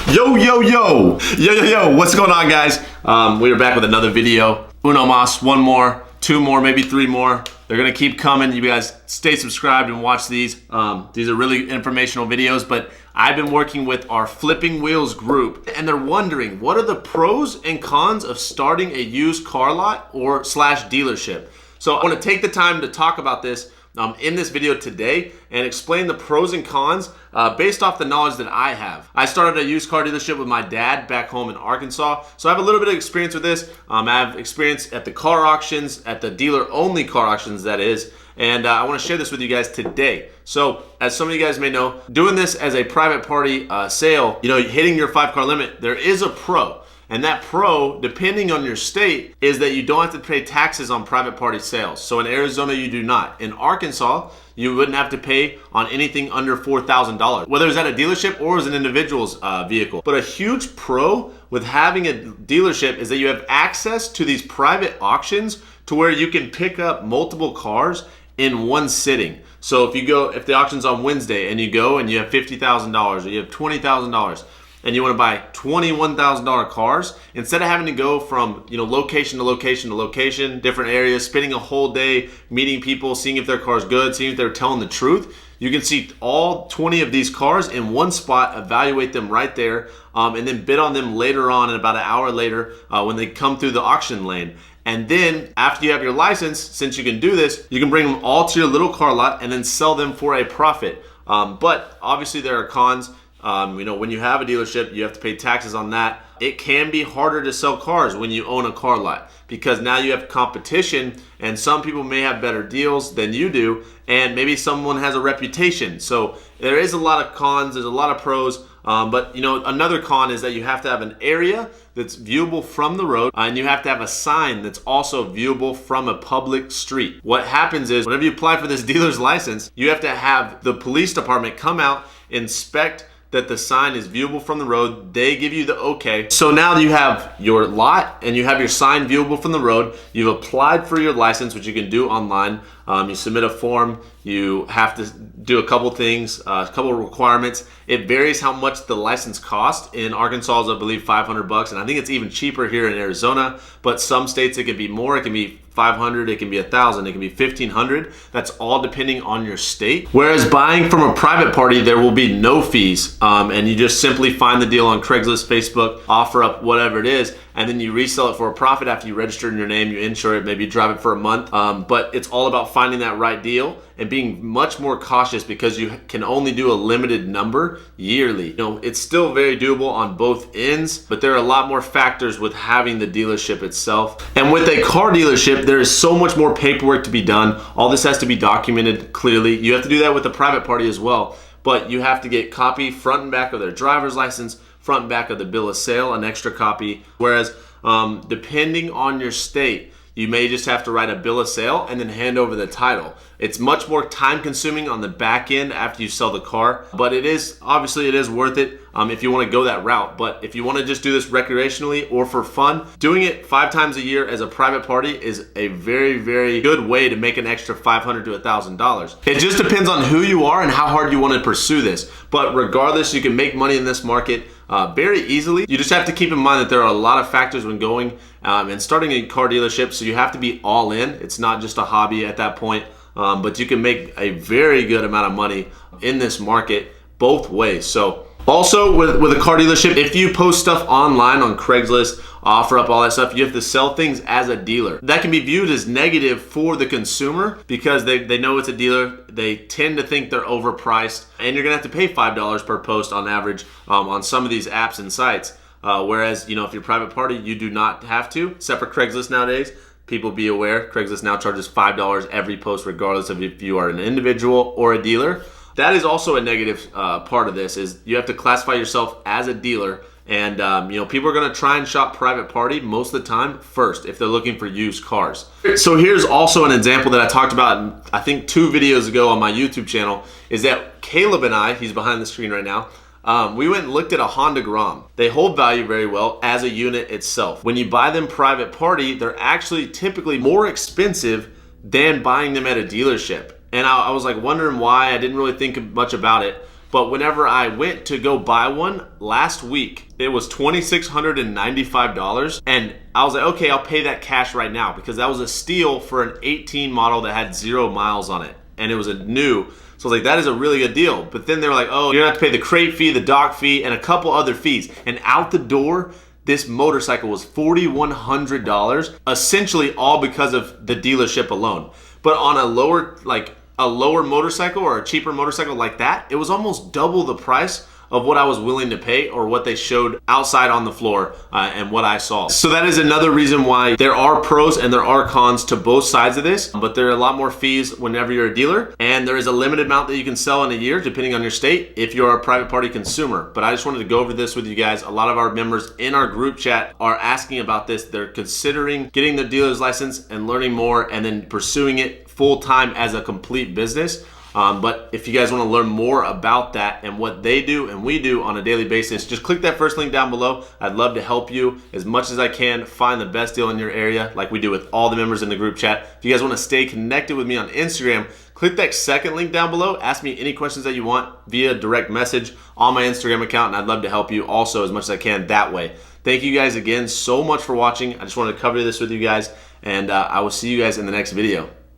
Yo, what's going on, guys? We are back with another video. Uno mas, one more, two more, maybe three more. They're gonna keep coming. You guys stay subscribed and watch these. These are really informational videos, but I've been working with our Flipping Wheels group, and they're wondering, what are the pros and cons of starting a used car lot or / dealership? So I wanna take the time to talk about this in this video today and explain the pros and cons based off the knowledge that I have. I started a used car dealership with my dad back home in Arkansas, so I have a little bit of experience with this. I have experience at the car auctions, at the dealer-only car auctions, that is, and I want to share this with you guys today. So, as some of you guys may know, doing this as a private party sale, hitting your 5-car limit, there is a pro. And that pro, depending on your state, is that you don't have to pay taxes on private party sales. So in Arizona, you do not. In Arkansas, you wouldn't have to pay on anything under $4,000, whether it's at a dealership or as an individual's vehicle. But a huge pro with having a dealership is that you have access to these private auctions to where you can pick up multiple cars in one sitting. So if the auction's on Wednesday and you go and you have $50,000 or you have $20,000, and you want to buy $21,000 cars, instead of having to go from location to location to location, different areas, spending a whole day meeting people, seeing if their car's good, seeing if they're telling the truth, you can see all 20 of these cars in one spot, evaluate them right there, and then bid on them later on, and about an hour later when they come through the auction lane. And then after you have your license, since you can do this, you can bring them all to your little car lot and then sell them for a profit. But obviously there are cons. When you have a dealership, you have to pay taxes on that. It can be harder to sell cars when you own a car lot because now you have competition, and some people may have better deals than you do, and maybe someone has a reputation. So there is a lot of cons, there's a lot of pros, but another con is that you have to have an area that's viewable from the road, and you have to have a sign that's also viewable from a public street. What happens is whenever you apply for this dealer's license, you have to have the police department come out, inspect that the sign is viewable from the road. They give you the okay. So now you have your lot and you have your sign viewable from the road. You've applied for your license, which you can do online. You submit a form. You have to do a couple things, a couple requirements. It varies how much the license costs. In Arkansas, is I believe $500, and I think it's even cheaper here in Arizona. But some states it can be more. It can be $500, it can be $1,000, it can be $1,500. That's all depending on your state. Whereas buying from a private party, there will be no fees, and you just simply find the deal on Craigslist, Facebook, offer up whatever it is, and then you resell it for a profit after you register in your name, you insure it, maybe you drive it for a month. But it's all about finding that right deal and being much more cautious because you can only do a limited number yearly. It's still very doable on both ends, but there are a lot more factors with having the dealership itself. And with a car dealership, there is so much more paperwork to be done. All this has to be documented clearly. You have to do that with a private party as well, but you have to get copy front and back of their driver's license, front and back of the bill of sale, an extra copy. Whereas depending on your state, you may just have to write a bill of sale and then hand over the title. It's much more time consuming on the back end after you sell the car, but it is worth it if you want to go that route. But if you want to just do this recreationally or for fun, doing it 5 times a year as a private party is a very, very good way to make an extra $500 to $1,000. It just depends on who you are and how hard you want to pursue this. But regardless, you can make money in this market very easily. You just have to keep in mind that there are a lot of factors when going and starting a car dealership, so you have to be all in. It's not just a hobby at that point, but you can make a very good amount of money in this market both ways. So also with a car dealership, if you post stuff online on Craigslist, OfferUp, all that stuff, you have to sell things as a dealer. That can be viewed as negative for the consumer because they know it's a dealer. They tend to think they're overpriced, and you're gonna have to pay $5 per post on average on some of these apps and sites. Whereas, if you're a private party, you do not have to, except for Craigslist nowadays. People be aware, Craigslist now charges $5 every post, regardless of if you are an individual or a dealer. That is also a negative part of this, is you have to classify yourself as a dealer. And people are going to try and shop private party most of the time first if they're looking for used cars. So here's also an example that I talked about, I think 2 videos ago on my YouTube channel, is that Caleb and I, he's behind the screen right now, we went and looked at a Honda Grom. They hold value very well as a unit itself. When you buy them private party, they're actually typically more expensive than buying them at a dealership. And I was like wondering why. I didn't really think much about it. But whenever I went to go buy one last week, it was $2,695. And I was like, okay, I'll pay that cash right now, because that was a steal for an 18 model that had 0 miles on it. And it was a new. So I was like, that is a really good deal. But then they were like, oh, you're gonna have to pay the crate fee, the dock fee, and a couple other fees. And out the door, this motorcycle was $4,100, essentially all because of the dealership alone. But on a lower motorcycle or a cheaper motorcycle like that, it was almost double the price of what I was willing to pay, or what they showed outside on the floor and what I saw. So that is another reason why there are pros and there are cons to both sides of this, but there are a lot more fees whenever you're a dealer, and there is a limited amount that you can sell in a year depending on your state if you're a private party consumer. But I just wanted to go over this with you guys. A lot of our members in our group chat are asking about this. They're considering getting their dealer's license and learning more, and then pursuing it full time as a complete business. But if you guys want to learn more about that and what they do and we do on a daily basis, just click that first link down below. I'd love to help you as much as I can find the best deal in your area, like we do with all the members in the group chat. If you guys want to stay connected with me on Instagram, click that second link down below. Ask me any questions that you want via direct message on my Instagram account, and I'd love to help you also as much as I can that way. Thank you guys again so much for watching. I just wanted to cover this with you guys, and I will see you guys in the next video.